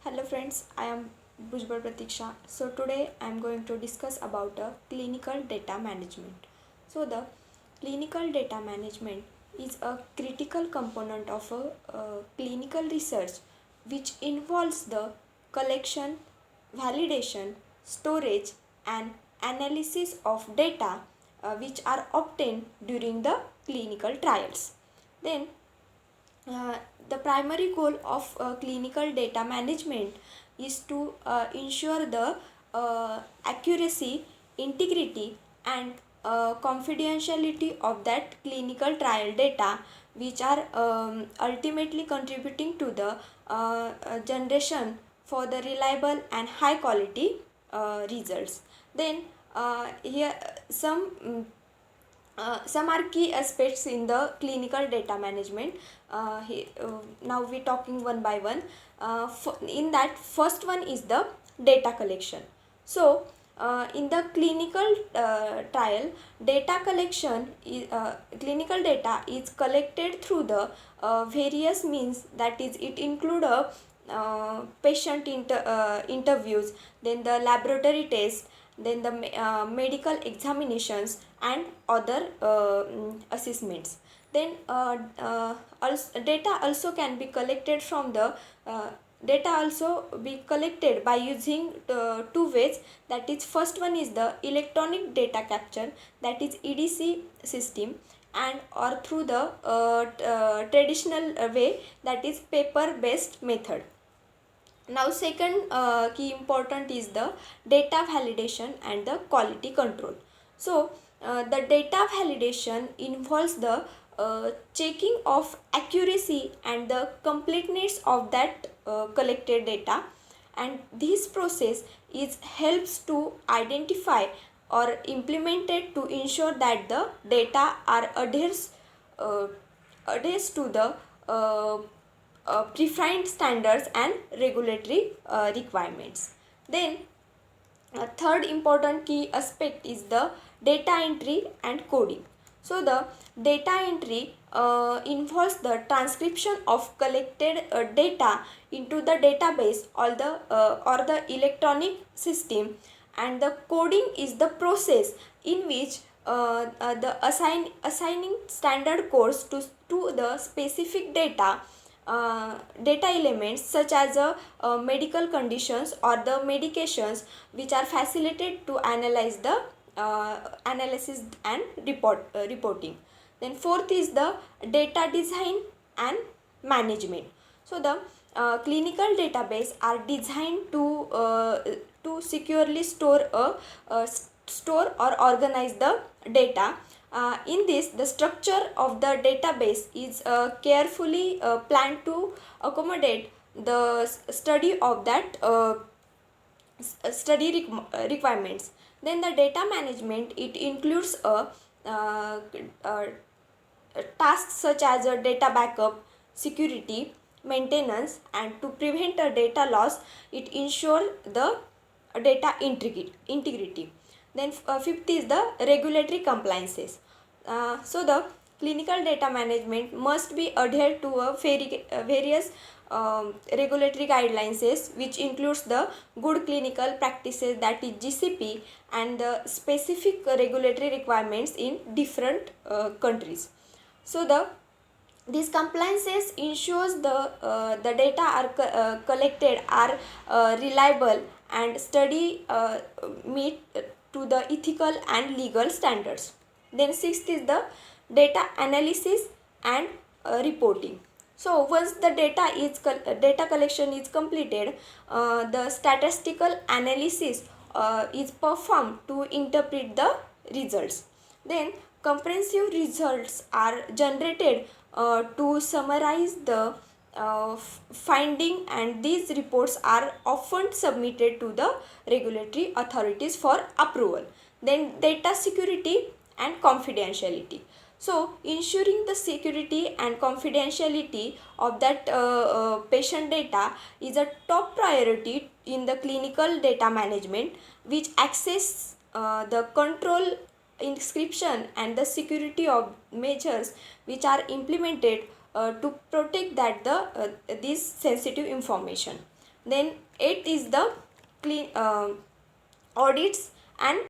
Hello friends, I am Bhujbal Pratiksha. So today I am going to discuss about clinical data management. So the clinical data management is a critical component of clinical research which involves the collection, validation, storage and analysis of data which are obtained during the clinical trials. Then uh, the primary goal of clinical data management is to ensure the accuracy, integrity, and confidentiality of that clinical trial data, which are ultimately contributing to the generation for the reliable and high quality results. Then here some are key aspects in the clinical data management. Now we talking one by one. In that, first one is the data collection. So in the clinical trial, data collection is clinical data is collected through the various means. That is, it include a patient interviews, then the laboratory test, then the medical examinations and other assessments. Then data also can be collected from the data also be collected by using two ways. That is, first one is the electronic data capture, that is EDC system, and or through the traditional way, that is paper based method. Now second key important is the data validation and the quality control. So the data validation involves the checking of accuracy and the completeness of that collected data, and this process is helps to identify or implemented to ensure that the data are uh, adheres to the prefined standards and regulatory requirements. Then third important key aspect is the data entry and coding. So the data entry involves the transcription of collected data into the database or the electronic system, and the coding is the process in which the assigning standard codes to the specific data elements, such as medical conditions or the medications, which are facilitated to analyze the analysis and reporting. Then fourth is the data design and management. So the clinical database are designed to securely store or organize the data. In this, the structure of the database is carefully planned to accommodate the study of that requirements. Then the data management, it includes uh, uh, tasks such as a data backup, security, maintenance, and to prevent a data loss, it ensure the data integrity. Then fifth is the regulatory compliances. So the clinical data management must be adhered to various regulatory guidelines, which includes the good clinical practices, that is GCP, and the specific regulatory requirements in different countries. So the these compliances ensures the data are collected are reliable and study meet to the ethical and legal standards. Then sixth is the data analysis and reporting. So once the data collection is completed, the statistical analysis is performed to interpret the results. Then comprehensive results are generated to summarize the finding, and these reports are often submitted to the regulatory authorities for approval. Then data security and confidentiality. So ensuring the security and confidentiality of that patient data is a top priority in the clinical data management, which access the control, inscription, and the security of measures which are implemented to protect that the this sensitive information. Then 8 is the clean audits and